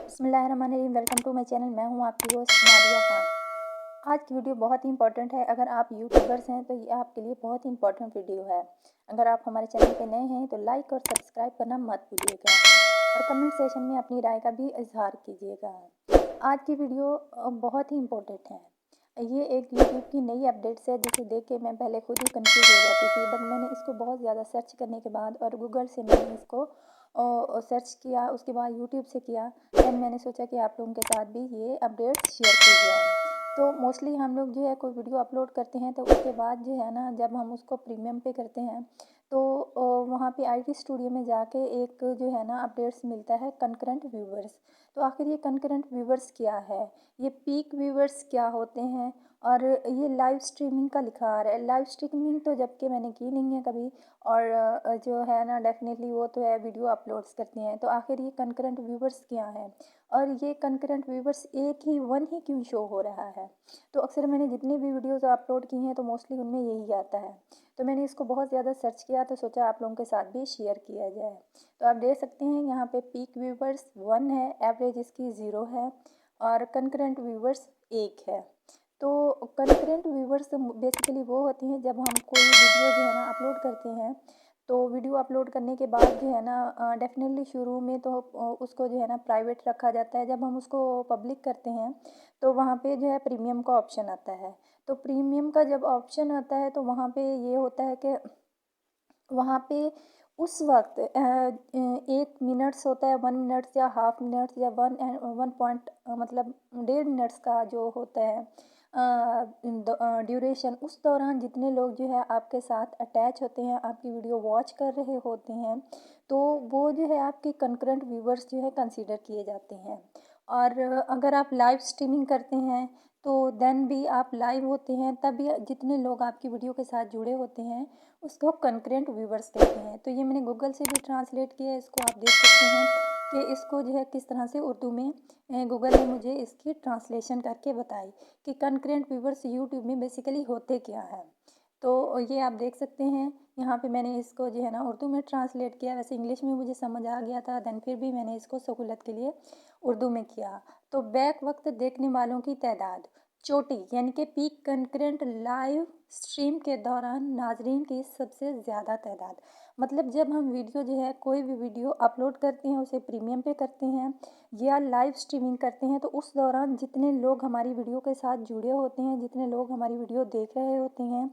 बिस्मिल्लाहिर्रहमानिर्रहीम। Welcome to my channel. मैं हूं आपकी होस्ट नादिया खान। आज की वीडियो बहुत ही इंपॉर्टेंट है। अगर आप यूट्यूबर्स हैं तो ये आपके लिए बहुत ही इंपॉर्टेंट वीडियो है। अगर आप हमारे चैनल पे नए हैं तो लाइक और सब्सक्राइब करना मत भूलिएगा और कमेंट सेशन में अपनी राय का भी इजहार कीजिएगा। आज की वीडियो बहुत ही इंपॉर्टेंट है। ये एक यूट्यूब की नई अपडेट्स है जिसे देख के मैं पहले खुद ही कंफ्यूज हो जाती थी, बट मैंने इसको बहुत ज़्यादा सर्च करने के बाद और गूगल से मैंने इसको सर्च किया, उसके बाद यूट्यूब से किया। दैन मैंने सोचा कि आप लोगों के साथ भी ये अपडेट्स शेयर की जाए। तो मोस्टली हम लोग जो है कोई वीडियो अपलोड करते हैं तो उसके बाद जो है ना, जब हम उसको प्रीमियम पे करते हैं तो वहाँ पे आईटी स्टूडियो में जाके एक जो है ना अपडेट्स मिलता है कंकरेंट व्यूवर्स। तो आखिर ये कंकरेंट व्यूवर्स क्या है, ये पीक व्यूवर्स क्या होते हैं, और ये लाइव स्ट्रीमिंग का लिखा आ रहा है। लाइव स्ट्रीमिंग तो जबकि मैंने की नहीं है कभी, और जो है ना डेफिनेटली वो तो है वीडियो अपलोड्स करते हैं। तो आखिर ये कंकरेंट व्यूवर्स क्या हैं, और ये कंकरेंट व्यूवर्स एक ही वन ही क्यों शो हो रहा है। तो अक्सर मैंने जितनी भी वीडियोस अपलोड की हैं तो मोस्टली उनमें यही आता है। तो मैंने इसको बहुत ज़्यादा सर्च किया तो सोचा आप लोगों के साथ भी शेयर किया जाए। तो आप देख सकते हैं यहाँ पे पीक व्यूवर्स 1 है, एवरेज इसकी 0 है, और कंकरेंट व्यूवर्स 1 है। तो कंकरेंट व्यूवर्स बेसिकली वो होती हैं जब हम कोई वीडियो जो है ना अपलोड करते हैं। तो वीडियो अपलोड करने के बाद जो है ना डेफिनेटली शुरू में तो उसको जो है ना प्राइवेट रखा जाता है। जब हम उसको पब्लिक करते हैं तो वहाँ पे जो है प्रीमियम का ऑप्शन आता है। तो प्रीमियम का जब ऑप्शन आता है तो वहाँ पे ये होता है कि वहाँ पे उस वक्त 1 मिनट्स होता है, 1 मिनट्स या हाफ मिनट्स या 1 पॉइंट मतलब 1.5 मिनट्स का जो होता है ड्यूरेशन। उस दौरान जितने लोग जो है आपके साथ अटैच होते हैं, आपकी वीडियो वॉच कर रहे होते हैं, तो वो जो है आपके कंकरेंट व्यूवर्स जो है कंसीडर किए जाते हैं। और अगर आप लाइव स्ट्रीमिंग करते हैं तो देन भी आप लाइव होते हैं, तभी जितने लोग आपकी वीडियो के साथ जुड़े होते हैं उसको कंकरेंट व्यूवर्स कहते हैं। तो ये मैंने गूगल से भी ट्रांसलेट किया है, इसको आप देख सकते हैं कि इसको जो है किस तरह से उर्दू में गूगल ने मुझे इसकी ट्रांसलेशन करके बताई कि कंकरेंट व्यूवर्स यूट्यूब में बेसिकली होते क्या हैं। तो ये आप देख सकते हैं यहाँ पे मैंने इसको जो है ना उर्दू में ट्रांसलेट किया। वैसे इंग्लिश में मुझे समझ आ गया था, देन फिर भी मैंने इसको सहूलत के लिए उर्दू में किया। तो बैक वक्त देखने वालों की तादाद, चोटी यानी कि पीक कंकरेंट लाइव स्ट्रीम के दौरान नाजरीन की सबसे ज़्यादा तादाद। मतलब जब हम वीडियो जो है कोई भी वीडियो अपलोड करते हैं, उसे प्रीमियम पे करते हैं या लाइव स्ट्रीमिंग करते हैं, तो उस दौरान जितने लोग हमारी वीडियो के साथ जुड़े होते हैं, जितने लोग हमारी वीडियो देख रहे होते हैं,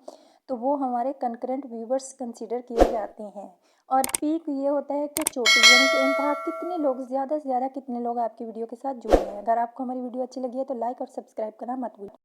तो वो हमारे कंकरेंट व्यूवर्स कंसीडर किए जाते हैं। और पीक ये होता है कि चोटी यानी कि इंतहा, कितने लोग ज़्यादा से ज़्यादा कितने लोग आपकी वीडियो के साथ जुड़े हैं। अगर आपको हमारी वीडियो अच्छी लगी है तो लाइक और सब्सक्राइब करना मत भूलिए।